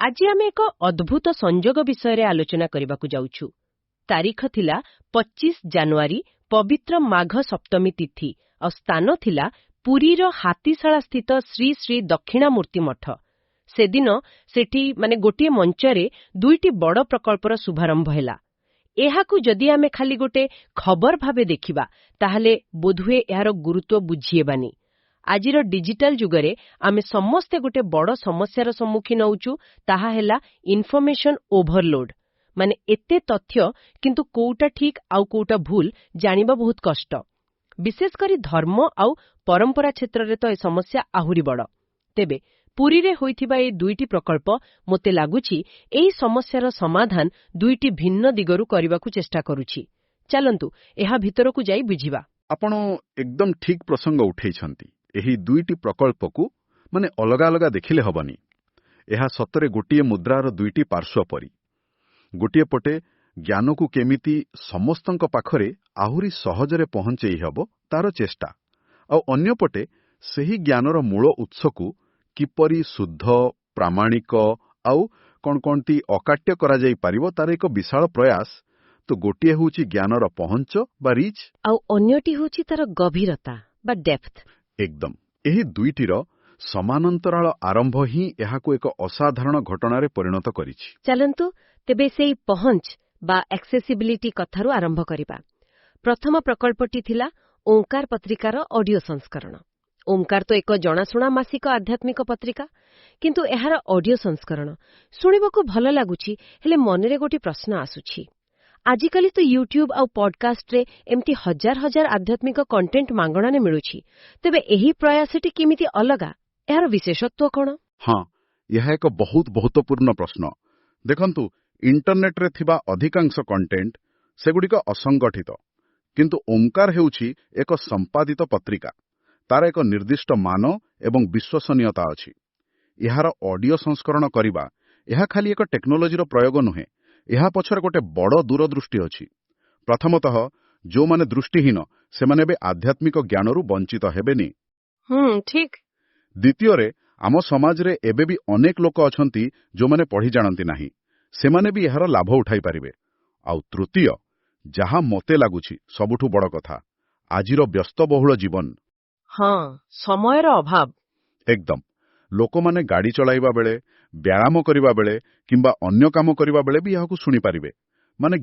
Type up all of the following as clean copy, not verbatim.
ଆଜି ଆମେ ଏକ ଅଦ୍ଭୁତ ସଂଯୋଗ ବିଷୟରେ ଆଲୋଚନା କରିବାକୁ ଯାଉଛୁ। ତାରିଖ ଥିଲା 25 ଜାନୁଆରୀ, ପବିତ୍ର ମାଘ ସପ୍ତମୀ ତିଥି, ଆଉ ସ୍ଥାନ ଥିଲା ପୁରୀର ହାତୀଶାଳାସ୍ଥିତ ଶ୍ରୀ ଶ୍ରୀ ଦକ୍ଷିଣାମୂର୍ତ୍ତି ମଠ। ସେଦିନ ସେଠି ଗୋଟିଏ ମଞ୍ଚରେ 2ଟି ବଡ଼ ପ୍ରକଳ୍ପର ଶୁଭାରମ୍ଭ ହେଲା। ଏହାକୁ ଯଦି ଆମେ ଖାଲି ଗୋଟେ ଖବର ଭାବେ ଦେଖିବା, ତାହେଲେ ବୋଧହୁଏ ଏହାର ଗୁରୁତ୍ୱ ବୁଝିହେବାନି। ଆଜିର ଡିଜିଟାଲ ଯୁଗରେ ଆମେ ସମସ୍ତେ ଗୋଟେ ବଡ଼ ସମସ୍ୟାର ସମ୍ମୁଖୀନ ହେଉଛୁ, ତାହା ହେଲା ଇନଫର୍ମେସନ ଓଭରଲୋଡ୍। ଏତେ ତଥ୍ୟ, କିନ୍ତୁ କୋଉଟା ଠିକ୍ ଆଉ କୋଉଟା ଭୁଲ ଜାଣିବା ବହୁତ କଷ୍ଟ। ବିଶେଷକରି ଧର୍ମ ଆଉ ପରମ୍ପରା କ୍ଷେତ୍ରରେ ତ ଏ ସମସ୍ୟା ଆହୁରି ବଡ଼। ତେବେ ପୁରୀରେ ହୋଇଥିବା ଏହି 2ଟି ପ୍ରକଳ୍ପ ମୋତେ ଲାଗୁଛି ଏହି ସମସ୍ୟାର ସମାଧାନ 2ଟି ଭିନ୍ନ ଦିଗରୁ କରିବାକୁ ଚେଷ୍ଟା କରୁଛି। ଚାଲନ୍ତୁ ଏହା ଭିତରକୁ ଯାଇ ବୁଝିବା। ଆପଣ ଏକଦମ ଠିକ୍ ପ୍ରସଙ୍ଗ ଉଠେଇଛନ୍ତି। ଏହି 2ଟି ପ୍ରକଳ୍ପକୁ ଅଲଗା ଅଲଗା ଦେଖିଲେ ହେବନି। ଏହା ସତରେ ଗୋଟିଏ ମୁଦ୍ରାର 2ଟି ପାର୍ଶ୍ୱ ପରି। ଗୋଟିଏ ପଟେ ଜ୍ଞାନକୁ କେମିତି ସମସ୍ତଙ୍କ ପାଖରେ ଆହୁରି ସହଜରେ ପହଞ୍ଚେଇ ହେବ ତାର ଚେଷ୍ଟା, ଆଉ ଅନ୍ୟପଟେ ସେହି ଜ୍ଞାନର ମୂଳ ଉତ୍ସକୁ କିପରି ଶୁଦ୍ଧ, ପ୍ରାମାଣିକ ଆଉ କଣତି ଅକାଟ୍ୟ କରାଯାଇପାରିବ ତାର ଏକ ବିଶାଳ ପ୍ରୟାସ। ତ ଗୋଟିଏ ହେଉଛି ଜ୍ଞାନର ପହଞ୍ଚ ବା ରିଚ୍, ଆଉ ଅନ୍ୟଟି ହେଉଛି ତାର ଗଭୀରତା ବା ଡେପ୍ଥ। ଏକଦମ। ଏହି 2ଟିର ସମାନାନ୍ତରାଳ ଆରମ୍ଭ ହିଁ ଏହାକୁ ଏକ ଅସାଧାରଣ ଘଟଣାରେ ପରିଣତ କରିଛି। ଚାଲନ୍ତୁ ତେବେ ସେହି ପହଞ୍ଚ ବା ଆକ୍ସେସିବିଲିଟି କଥାରୁ ଆରମ୍ଭ କରିବା। ପ୍ରଥମ ପ୍ରକଳ୍ପଟି ଥିଲା ଓଁକାର ପତ୍ରିକାର ଅଡିଓ ସଂସ୍କରଣ। ଓଁକାର ତ ଏକ ଜଣାଶୁଣା ମାସିକ ଆଧ୍ୟାତ୍ମିକ ପତ୍ରିକା, କିନ୍ତୁ ଏହାର ଅଡିଓ ସଂସ୍କରଣ ଶୁଣିବାକୁ ଭଲ ଲାଗୁଛି, ହେଲେ ମନରେ ଗୋଟିଏ ପ୍ରଶ୍ନ ଆସୁଛି। ଆଜିକାଲି ତ ୟୁଟ୍ୟୁବ ଆଉ ପଡକାଷ୍ଟରେ ଏମିତି ହଜାର ହଜାର ଆଧ୍ୟାତ୍ମିକ କଣ୍ଟେଣ୍ଟ ମାଗଣାରେ ମିଳୁଛି। ତେବେ ଏହି ପ୍ରୟାସଟି କେମିତି ଅଲଗା? ଏହାର ବିଶେଷତ୍ୱ କ'ଣ? ହଁ, ଏହା ଏକ ବହୁତ ମହତ୍ୱପୂର୍ଣ୍ଣ ପ୍ରଶ୍ନ। ଦେଖନ୍ତୁ, ଇଣ୍ଟରନେଟ୍ରେ ଥିବା ଅଧିକାଂଶ କଣ୍ଟେଣ୍ଟ ସେଗୁଡ଼ିକ ଅସଙ୍ଗଠିତ, କିନ୍ତୁ ଓଁକାର ହେଉଛି ଏକ ସମ୍ପାଦିତ ପତ୍ରିକା। ତାର ଏକ ନିର୍ଦ୍ଦିଷ୍ଟ ମାନ ଏବଂ ବିଶ୍ୱସନୀୟତା ଅଛି। ଏହାର ଅଡିଓ ସଂସ୍କରଣ କରିବା ଏହା ଖାଲି ଏକ ଟେକ୍ନୋଲୋଜିର ପ୍ରୟୋଗ ନୁହେଁ, ଏହା ପଛରେ ଗୋଟେ ବଡ଼ ଦୂରଦୃଷ୍ଟି ଅଛି। ପ୍ରଥମତଃ, ଯେଉଁମାନେ ଦୃଷ୍ଟିହୀନ ସେମାନେ ଏବେ ଆଧ୍ୟାତ୍ମିକ ଜ୍ଞାନରୁ ବଞ୍ଚିତ ହେବେନି। ଠିକ୍। ଦ୍ୱିତୀୟରେ, ଆମ ସମାଜରେ ଏବେ ବି ଅନେକ ଲୋକ ଅଛନ୍ତି ଯେଉଁମାନେ ପଢ଼ି ଜାଣନ୍ତି ନାହିଁ। ସେମାନେ ବି ଏହାର ଲାଭ ଉଠାଇପାରିବେ। ଆଉ ତୃତୀୟ, ଯାହା ମୋତେ ଲାଗୁଛି ସବୁଠୁ ବଡ଼ କଥା, ଆଜିର ବ୍ୟସ୍ତବହୁଳ ଜୀବନ। ସମୟର ଅଭାବ। ଏକଦମ। ଲୋକମାନେ ଗାଡ଼ି ଚଳାଇବା ବେଳେ, ବ୍ୟାୟାମ କରିବା ବେଳେ କିମ୍ବା ଅନ୍ୟ କାମ କରିବା ବେଳେ ବି ଏହାକୁ ଶୁଣିପାରିବେ।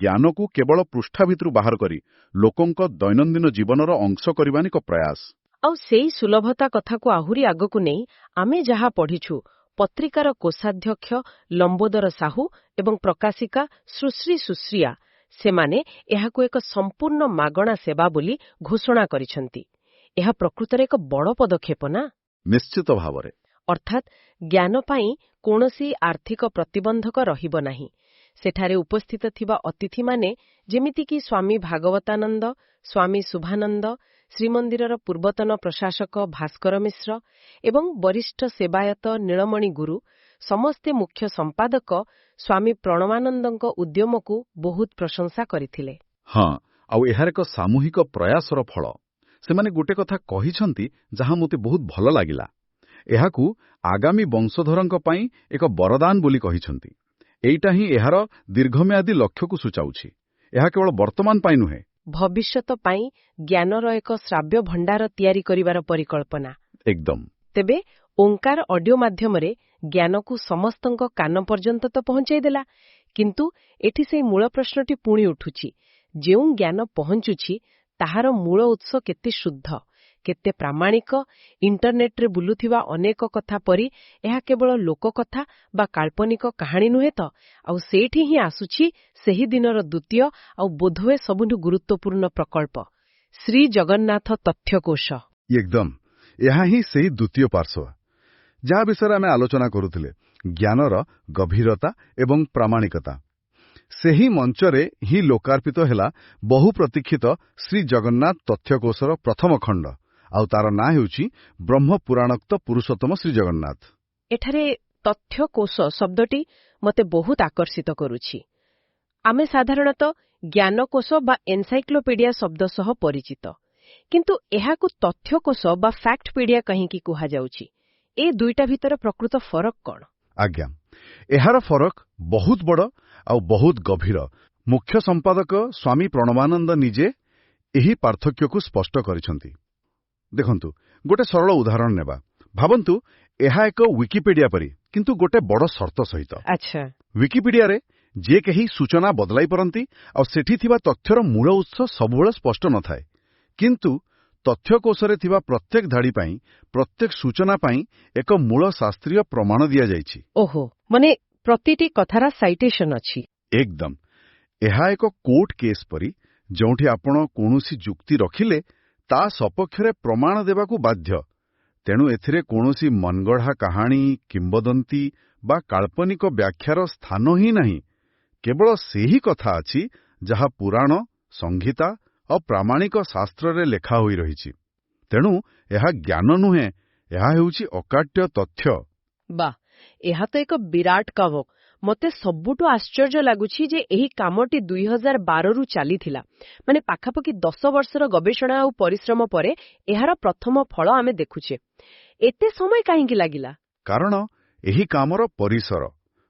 ଜ୍ଞାନକୁ କେବଳ ପୃଷ୍ଠା ଭିତରୁ ବାହାର କରି ଲୋକଙ୍କ ଦୈନନ୍ଦିନ ଜୀବନର ଅଂଶ କରିବାର ଏକ ପ୍ରୟାସ। ଆଉ ସେଇ ସୁଲଭତା କଥାକୁ ଆହୁରି ଆଗକୁ ନେଇ ଆମେ ଯାହା ପଢ଼ିଛୁ, ପତ୍ରିକାର କୋଷାଧ୍ୟକ୍ଷ ଲମ୍ବୋଦର ସାହୁ ଏବଂ ପ୍ରକାଶିକା ସୁଶ୍ରୀ ସୁଶ୍ରିୟା, ସେମାନେ ଏହାକୁ ଏକ ସମ୍ପୂର୍ଣ୍ଣ ମାଗଣା ସେବା ବୋଲି ଘୋଷଣା କରିଛନ୍ତି। ଏହା ପ୍ରକୃତରେ ଏକ ବଡ଼ ପଦକ୍ଷେପ ନା? ନିଶ୍ଚିତ ଭାବରେ। ଅର୍ଥାତ୍ ଜ୍ଞାନ ପାଇଁ କୌଣସି ଆର୍ଥିକ ପ୍ରତିବନ୍ଧକ ରହିବ ନାହିଁ। ସେଠାରେ ଉପସ୍ଥିତ ଥିବା ଅତିଥିମାନେ, ଯେମିତିକି ସ୍ୱାମୀ ଭାଗବତାନନ୍ଦ, ସ୍ୱାମୀ ଶୁଭାନନ୍ଦ, ଶ୍ରୀମନ୍ଦିରର ପୂର୍ବତନ ପ୍ରଶାସକ ଭାସ୍କର ମିଶ୍ର ଏବଂ ବରିଷ୍ଠ ସେବାୟତ ନୀଳମଣି ଗୁରୁ, ସମସ୍ତେ ମୁଖ୍ୟ ସମ୍ପାଦକ ସ୍ୱାମୀ ପ୍ରଣମାନନ୍ଦଙ୍କ ଉଦ୍ୟମକୁ ବହୁତ ପ୍ରଶଂସା କରିଥିଲେ। ହଁ, ଆଉ ଏହାର ଏକ ସାମୂହିକ ପ୍ରୟାସର ଫଳ। ସେମାନେ ଗୋଟେ କଥା କହିଛନ୍ତି ଯାହା ମୋତେ ବହୁତ ଭଲ ଲାଗିଲା। ଏହାକୁ ଆଗାମୀ ବଂଶଧରଙ୍କ ପାଇଁ ଏକ ବରଦାନ ବୋଲି କହିଛନ୍ତି। ଏଇଟା ହିଁ ଏହାର ଦୀର୍ଘମିଆଦୀ ଲକ୍ଷ୍ୟକୁ ସୂଚାଉଛି। ଏହା କେବଳ ବର୍ତ୍ତମାନ ପାଇଁ ନୁହେଁ, ଭବିଷ୍ୟତ ପାଇଁ ଜ୍ଞାନର ଏକ ଶ୍ରାବ୍ୟ ଭଣ୍ଡାର ତିଆରି କରିବାର ପରିକଳ୍ପନା। ଏକଦମ। ତେବେ ଓଁକାର ଅଡିଓ ମାଧ୍ୟମରେ ଜ୍ଞାନକୁ ସମସ୍ତଙ୍କ କାନ ପର୍ଯ୍ୟନ୍ତ ତ ପହଞ୍ଚାଇ ଦେଲା, କିନ୍ତୁ ଏଠି ସେହି ମୂଳ ପ୍ରଶ୍ନଟି ପୁଣି ଉଠୁଛି। ଯେଉଁ ଜ୍ଞାନ ପହଞ୍ଚୁଛି ତାହାର ମୂଳ ଉତ୍ସ କେତେ ଶୁଦ୍ଧ, କେତେ ପ୍ରାମାଣିକ? ଇଣ୍ଟରନେଟ୍ରେ ବୁଲୁଥିବା ଅନେକ କଥା ପରି ଏହା କେବଳ ଲୋକକଥା ବା କାଳ୍ପନିକ କାହାଣୀ ନୁହେଁ ତ? ଆଉ ସେଇଠି ହିଁ ଆସୁଛି ସେହି ଦିନର ଦ୍ୱିତୀୟ ଆଉ ବୋଧହୁଏ ସବୁଠୁ ଗୁରୁତ୍ୱପୂର୍ଣ୍ଣ ପ୍ରକଳ୍ପ, ଶ୍ରୀ ଜଗନ୍ନାଥ ତଥ୍ୟକୋଷ। ଏକଦମ। ଏହା ହିଁ ସେହି ଦ୍ୱିତୀୟ ପାର୍ଶ୍ୱ, ଯାହା ବିଷୟରେ ଆମେ ଆଲୋଚନା କରୁଥିଲେ, ଜ୍ଞାନର ଗଭୀରତା ଏବଂ ପ୍ରାମାଣିକତା। ସେହି ମଞ୍ଚରେ ହିଁ ଲୋକାର୍ପିତ ହେଲା ବହୁ ପ୍ରତୀକ୍ଷିତ ଶ୍ରୀ ଜଗନ୍ନାଥ ତଥ୍ୟକୋଷର ପ୍ରଥମ ଖଣ୍ଡ, ଆଉ ତାର ନାଁ ହେଉଛି ବ୍ରହ୍ମପୁରାଣୋକ୍ତ ପୁରୁଷୋତ୍ତମ ଶ୍ରୀଜଗନ୍ନାଥ। ଏଠାରେ ତଥ୍ୟକୋଷ ଶବ୍ଦଟି ମୋତେ ବହୁତ ଆକର୍ଷିତ କରୁଛି। ଆମେ ସାଧାରଣତଃ ଜ୍ଞାନକୋଷ ବା ଏନସାଇକ୍ଲୋପିଡିଆ ଶବ୍ଦ ସହ ପରିଚିତ, କିନ୍ତୁ ଏହାକୁ ତଥ୍ୟକୋଷ ବା ଫ୍ୟାକ୍ଟପିଡିଆ କାହିଁକି କୁହାଯାଉଛି? ଏ ଦୁଇଟା ଭିତରେ ପ୍ରକୃତ ଫରକ କ'ଣ? ଆଜ୍ଞା, ଏହାର ଫରକ ବହୁତ ବଡ଼ ଆଉ ବହୁତ ଗଭୀର। ମୁଖ୍ୟ ସମ୍ପାଦକ ସ୍ୱାମୀ ପ୍ରଣବାନନ୍ଦ ନିଜେ ଏହି ପାର୍ଥକ୍ୟକୁ ସ୍ପଷ୍ଟ କରିଛନ୍ତି। ଦେଖନ୍ତୁ, ଗୋଟେ ସରଳ ଉଦାହରଣ ନେବା। ଭାବନ୍ତୁ, ଏହା ଏକ ୱିକିପିଡିଆ ପରି, କିନ୍ତୁ ଗୋଟେ ବଡ଼ ସର୍ତ୍ତ ସହିତ। ଆଚ୍ଛା। ୱିକିପିଡିଆରେ ଯେ କେହି ସୂଚନା ବଦଳାଇ ପାରନ୍ତି ଆଉ ସେଠି ଥିବା ତଥ୍ୟର ମୂଳ ଉତ୍ସ ସବୁବେଳେ ସ୍ପଷ୍ଟ ନଥାଏ। କିନ୍ତୁ ତଥ୍ୟକୋଷରେ ଥିବା ପ୍ରତ୍ୟେକ ଧାଡ଼ି ପାଇଁ, ପ୍ରତ୍ୟେକ ସୂଚନା ପାଇଁ ଏକ ମୂଳ ଶାସ୍ତ୍ରୀୟ ପ୍ରମାଣ ଦିଆଯାଇଛି। ଓହୋ, ମାନେ ପ୍ରତିଟି କଥାର ସାଇଟେସନ ଅଛି। ଏକଦମ। ଏହା ଏକ କୋର୍ଟ କେସ୍ ପରି, ଯେଉଁଠି ଆପଣ କୌଣସି ଯୁକ୍ତି ରଖିଲେ ତା ସପକ୍ଷରେ ପ୍ରମାଣ ଦେବାକୁ ବାଧ୍ୟ। ତେଣୁ ଏଥିରେ କୌଣସି ମନଗଢ଼ା କାହାଣୀ, କିମ୍ବଦନ୍ତୀ ବା କାଳ୍ପନିକ ବ୍ୟାଖ୍ୟାର ସ୍ଥାନ ହିଁ ନାହିଁ। କେବଳ ସେହି କଥା ଅଛି ଯାହା ପୁରାଣ, ସଂହିତା ଓ ପ୍ରାମାଣିକ ଶାସ୍ତ୍ରରେ ଲେଖା ହୋଇ ରହିଛି। ତେଣୁ ଏହା ଜ୍ଞାନ ନୁହେଁ, ଏହା ହେଉଛି ଅକାଟ୍ୟ ତଥ୍ୟ। ବାଃ, ଏହା ତ ଏକ ବିରାଟ କାମ। ମୋତେ ସବୁଠୁ ଆଶ୍ଚର୍ଯ୍ୟ ଲାଗୁଛି ଯେ ଏହି କାମଟି 2012ରୁ ଚାଲିଥିଲା। ମାନେ ପାଖାପାଖି 10 ବର୍ଷର ଗବେଷଣା ଆଉ ପରିଶ୍ରମ ପରେ ଏହାର ପ୍ରଥମ ଫଳ ଆମେ ଦେଖୁଛେ। ଏତେ ସମୟ କାହିଁକି ଲାଗିଲା? କାରଣ ଏହି କାମର ପରିସର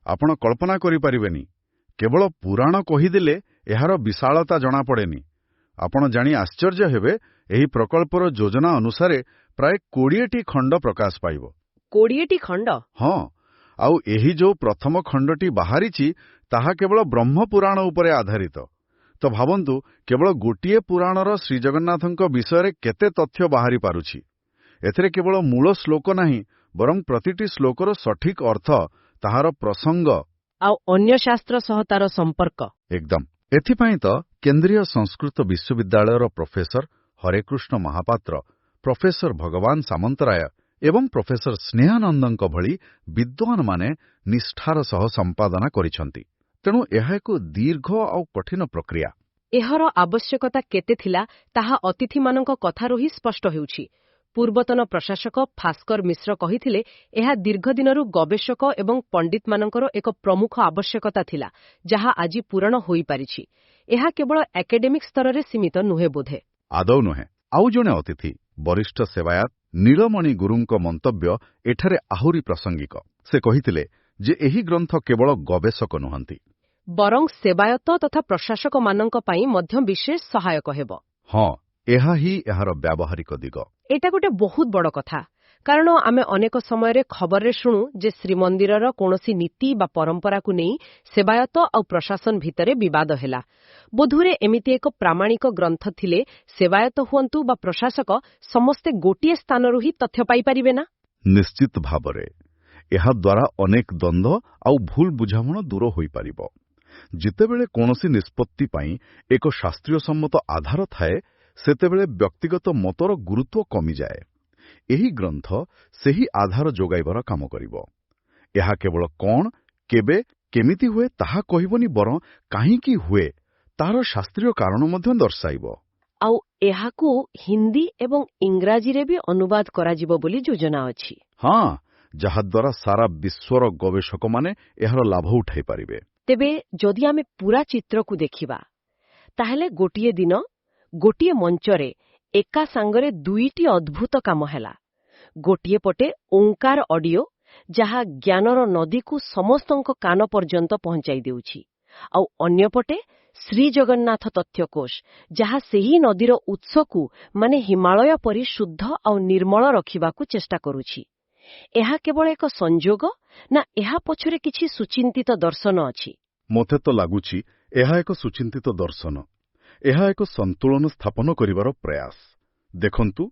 ଆପଣ କଳ୍ପନା କରିପାରିବେନି। କେବଳ ପୁରାଣ କହିଦେଲେ ଏହାର ବିଶାଳତା ଜଣାପଡ଼େନି। ଆପଣ ଜାଣି ଆଶ୍ଚର୍ଯ୍ୟ ହେବେ, ଏହି ପ୍ରକଳ୍ପର ଯୋଜନା ଅନୁସାରେ ପ୍ରାୟ 20ଟି ଖଣ୍ଡ ପ୍ରକାଶ ପାଇବ। 20ଟି ଖଣ୍ଡ? ହଁ, ଆଉ ଏହି ଯୋଉ ପ୍ରଥମ ଖଣ୍ଡଟି ବାହାରିଛି ତାହା କେବଳ ବ୍ରହ୍ମପୁରାଣ ଉପରେ ଆଧାରିତ। ତ ଭାବନ୍ତୁ, କେବଳ ଗୋଟିଏ ପୁରାଣର ଶ୍ରୀଜଗନ୍ନାଥଙ୍କ ବିଷୟରେ କେତେ ତଥ୍ୟ ବାହାରି ପାରୁଛି। ଏଥିରେ କେବଳ ମୂଳ ଶ୍ଲୋକ ନାହିଁ, ବରଂ ପ୍ରତିଟି ଶ୍ଲୋକର ସଠିକ୍ ଅର୍ଥ, ତାହାର ପ୍ରସଙ୍ଗ ଆଉ ଅନ୍ୟ ଶାସ୍ତ୍ର ସହ ତାର ସମ୍ପର୍କ। ଏକଦମ। ଏଥିପାଇଁ ତ କେନ୍ଦ୍ରୀୟ ସଂସ୍କୃତ ବିଶ୍ୱବିଦ୍ୟାଳୟର ପ୍ରଫେସର ହରେକୃଷ୍ଣ ମହାପାତ୍ର, ପ୍ରଫେସର ଭଗବାନ ସାମନ୍ତରାୟ ଏବଂ ପ୍ରଫେସର ସ୍ନେହାନନ୍ଦଙ୍କ ଭଳି ବିଦ୍ୱାନମାନେ ନିଷ୍ଠାର ସହ ସମ୍ପାଦନା କରିଛନ୍ତି। ତେଣୁ ଏହା ଏକ ଦୀର୍ଘ ଆଉ କଠିନ ପ୍ରକ୍ରିୟା। ଏହାର ଆବଶ୍ୟକତା କେତେ ଥିଲା ତାହା ଅତିଥିମାନଙ୍କ କଥାରୁ ହିଁ ସ୍ପଷ୍ଟ ହେଉଛି। ପୂର୍ବତନ ପ୍ରଶାସକ ଭାସ୍କର ମିଶ୍ର କହିଥିଲେ, ଏହା ଦୀର୍ଘଦିନରୁ ଗବେଷକ ଏବଂ ପଣ୍ଡିତମାନଙ୍କର ଏକ ପ୍ରମୁଖ ଆବଶ୍ୟକତା ଥିଲା, ଯାହା ଆଜି ପୂରଣ ହୋଇପାରିଛି। ଏହା କେବଳ ଏକାଡେମିକ ସ୍ତରରେ ସୀମିତ ନୁହେଁ ବୋଧେ? ଆଦୌ ନୁହେଁ। ଆଉ ଜଣେ ଅତିଥି, ବରିଷ୍ଠ ସେବାୟତ ନୀଳମଣି ଗୁରୁଙ୍କ ମନ୍ତବ୍ୟ ଏଠାରେ ଆହୁରି ପ୍ରାସଙ୍ଗିକ। ସେ କହିଥିଲେ ଯେ ଏହି ଗ୍ରନ୍ଥ କେବଳ ଗବେଷକ ନୁହନ୍ତି, ବରଂ ସେବାୟତ ତଥା ପ୍ରଶାସକମାନଙ୍କ ପାଇଁ ମଧ୍ୟ ବିଶେଷ ସହାୟକ ହେବ। ହଁ, ଏହା ହିଁ ଏହାର ବ୍ୟବହାରିକ ଦିଗ। ଏଇଟା ଗୋଟେ ବହୁତ ବଡ଼ କଥା, କାରଣ ଆମେ ଅନେକ ସମୟରେ ଖବରରେ ଶୁଣୁ ଯେ ଶ୍ରୀମନ୍ଦିରର କୌଣସି ନୀତି ବା ପରମ୍ପରାକୁ ନେଇ ସେବାୟତ ଆଉ ପ୍ରଶାସନ ଭିତରେ ବିବାଦ ହେଲା। ବୋଧହୁଏ ଏମିତି ଏକ ପ୍ରାମାଣିକ ଗ୍ରନ୍ଥ ଥିଲେ ସେବାୟତ ହୁଅନ୍ତୁ ବା ପ୍ରଶାସକ, ସମସ୍ତେ ଗୋଟିଏ ସ୍ଥାନରୁ ହିଁ ତଥ୍ୟ ପାଇପାରିବେ ନା? ନିଶ୍ଚିତ ଭାବରେ। ଏହାଦ୍ୱାରା ଅନେକ ଦ୍ୱନ୍ଦ୍ୱ ଆଉ ଭୁଲ ବୁଝାମଣା ଦୂର ହୋଇପାରିବ। ଯେତେବେଳେ କୌଣସି ନିଷ୍ପତ୍ତି ପାଇଁ ଏକ ଶାସ୍ତ୍ରୀୟ ସମ୍ମତ ଆଧାର ଥାଏ, ସେତେବେଳେ ବ୍ୟକ୍ତିଗତ ମତର ଗୁରୁତ୍ୱ କମିଯାଏ। ଏହି ଗ୍ରନ୍ଥ ସେହି ଆଧାର ଯୋଗାଇବାର କାମ କରିବ। ଏହା କେବଳ କଣ, କେବେ, କେମିତି ହୁଏ ତାହା କହିବନି, ବରଂ କାହିଁକି ହୁଏ ତାହାର ଶାସ୍ତ୍ରୀୟ କାରଣ ମଧ୍ୟ ଦର୍ଶାଇବ। ଆଉ ଏହାକୁ ହିନ୍ଦୀ ଏବଂ ଇଂରାଜୀରେ ବି ଅନୁବାଦ କରାଯିବ ବୋଲି ଯୋଜନା ଅଛି। ହଁ, ଯାହାଦ୍ୱାରା ସାରା ବିଶ୍ୱର ଗବେଷକମାନେ ଏହାର ଲାଭ ଉଠାଇ ପାରିବେ। ତେବେ ଯଦି ଆମେ ପୂରା ଚିତ୍ରକୁ ଦେଖିବା, ତାହେଲେ ଗୋଟିଏ ଦିନ ଗୋଟିଏ ମଞ୍ଚରେ ଏକା ସାଙ୍ଗରେ ଦୁଇଟି ଅଦ୍ଭୁତ କାମ ହେଲା। ଗୋଟିଏ ପଟେ ଓଁକାର ଅଡିଓ, ଯାହା ଜ୍ଞାନର ନଦୀକୁ ସମସ୍ତଙ୍କ କାନ ପର୍ଯ୍ୟନ୍ତ ପହଞ୍ଚାଇ ଦେଉଛି, ଆଉ ଅନ୍ୟପଟେ ଶ୍ରୀଜଗନ୍ନାଥ ତଥ୍ୟକୋଷ, ଯାହା ସେହି ନଦୀର ଉତ୍ସକୁ, ମାନେ ହିମାଳୟ ପରି ଶୁଦ୍ଧ ଆଉ ନିର୍ମଳ ରଖିବାକୁ ଚେଷ୍ଟା କରୁଛି। ଏହା କେବଳ ଏକ ସଂଯୋଗ, ନା ଏହା ପଛରେ କିଛି ସୁଚିନ୍ତିତ ଦର୍ଶନ ଅଛି? ମୋତେ ତ ଲାଗୁଛି ଏହା ଏକ ସୁଚିନ୍ତିତ ଦର୍ଶନ। ଏହା ଏକ ସନ୍ତୁଳନ ସ୍ଥାପନ କରିବାର ପ୍ରୟାସ। ଦେଖନ୍ତୁ,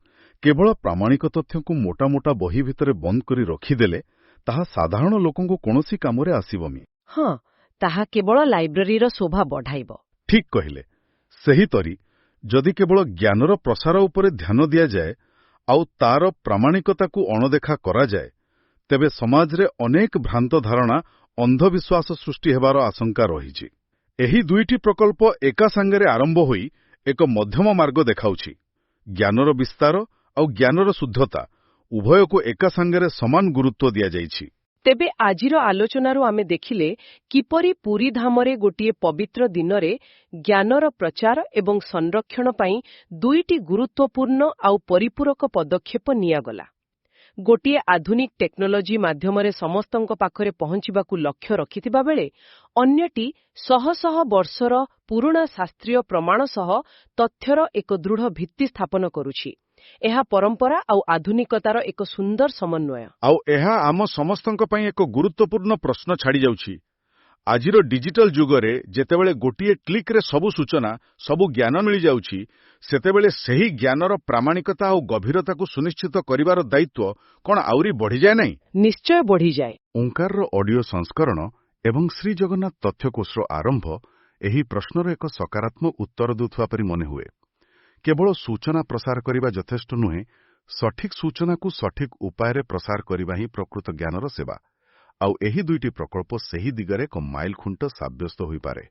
କେବଳ ପ୍ରାମାଣିକ ତଥ୍ୟକୁ ମୋଟା ମୋଟା ବହି ଭିତରେ ବନ୍ଦ କରି ରଖିଦେଲେ ତାହା ସାଧାରଣ ଲୋକଙ୍କୁ କୌଣସି କାମରେ ଆସିବନି। ହଁ, ତାହା କେବଳ ଲାଇବ୍ରେରୀର ଶୋଭା ବଢ଼ାଇବ। ଠିକ୍ କହିଲେ। ସେହିପରି ଯଦି କେବଳ ଜ୍ଞାନର ପ୍ରସାର ଉପରେ ଧ୍ୟାନ ଦିଆଯାଏ ଆଉ ତାର ପ୍ରାମାଣିକତାକୁ ଅଣଦେଖା କରାଯାଏ, ତେବେ ସମାଜରେ ଅନେକ ଭ୍ରାନ୍ତ ଧାରଣା, ଅନ୍ଧବିଶ୍ୱାସ ସୃଷ୍ଟି ହେବାର ଆଶଙ୍କା ରହିଛି। ଏହି ଦୁଇଟି ପ୍ରକଳ୍ପ ଏକା ସାଙ୍ଗରେ ଆରମ୍ଭ ହୋଇ ଏକ ମଧ୍ୟମ ମାର୍ଗ ଦେଖାଉଛି। ଜ୍ଞାନର ବିସ୍ତାର ଆଉ ଜ୍ଞାନର ଶୁଦ୍ଧତା ଉଭୟକୁ ଏକା ସାଙ୍ଗରେ ସମାନ ଗୁରୁତ୍ୱ ଦିଆଯାଇଛି। ତେବେ ଆଜିର ଆଲୋଚନାରୁ ଆମେ ଦେଖିଲେ କିପରି ପୁରୀ ଧାମରେ ଗୋଟିଏ ପବିତ୍ର ଦିନରେ ଜ୍ଞାନର ପ୍ରଚାର ଏବଂ ସଂରକ୍ଷଣ ପାଇଁ ଦୁଇଟି ଗୁରୁତ୍ୱପୂର୍ଣ୍ଣ ଆଉ ପରିପୂରକ ପଦକ୍ଷେପ ନିଆଗଲା। ଗୋଟିଏ ଆଧୁନିକ ଟେକ୍ନୋଲୋଜି ମାଧ୍ୟମରେ ସମସ୍ତଙ୍କ ପାଖରେ ପହଞ୍ଚିବାକୁ ଲକ୍ଷ୍ୟ ରଖିଥିବା ବେଳେ ଅନ୍ୟଟି ଶହ ଶହ ବର୍ଷର ପୁରୁଣା ଶାସ୍ତ୍ରୀୟ ପ୍ରମାଣ ସହ ତଥ୍ୟର ଏକ ଦୃଢ଼ ଭିତ୍ତି ସ୍ଥାପନ କରୁଛି। ଏହା ପରମ୍ପରା ଆଉ ଆଧୁନିକତାର ଏକ ସୁନ୍ଦର ସମନ୍ୱୟ। ଆଉ ଏହା ଆମ ସମସ୍ତଙ୍କ ପାଇଁ ଏକ ଗୁରୁତ୍ୱପୂର୍ଣ୍ଣ ପ୍ରଶ୍ନ ଛାଡ଼ିଯାଉଛି। ଆଜିର ଡିଜିଟାଲ ଯୁଗରେ ଯେତେବେଳେ ଗୋଟିଏ କ୍ଲିକ୍ରେ ସବୁ ସୂଚନା, ସବୁ ଜ୍ଞାନ ମିଳିଯାଉଛି, ସେତେବେଳେ ସେହି ଜ୍ଞାନର ପ୍ରାମାଣିକତା ଆଉ ଗଭୀରତାକୁ ସୁନିଶ୍ଚିତ କରିବାର ଦାୟିତ୍ୱ କ'ଣ ଆହୁରି ବଢ଼ିଯାଏ ନାହିଁ? ନିଶ୍ଚୟ ବଢ଼ିଯାଏ। ଓଁକାରର ଅଡିଓ ସଂସ୍କରଣ ଏବଂ ଶ୍ରୀଜଗନ୍ନାଥ ତଥ୍ୟକୋଷର ଆରମ୍ଭ ଏହି ପ୍ରଶ୍ନର ଏକ ସକାରାତ୍ମକ ଉତ୍ତର ଦେଉଥିବା ପରି ମନେହୁଏ। କେବଳ ସୂଚନା ପ୍ରସାର କରିବା ଯଥେଷ୍ଟ ନୁହେଁ, ସଠିକ ସୂଚନାକୁ ସଠିକ ଉପାୟରେ ପ୍ରସାର କରିବା ହିଁ ପ୍ରକୃତ ଜ୍ଞାନର ସେବା। ଆଉ ଏହି ଦୁଇଟି ପ୍ରକଳ୍ପ ସେହି ଦିଗରେ ଏକ ମାଇଲଖୁଣ୍ଟ ସାବ୍ୟସ୍ତ ହୋଇପାରେ।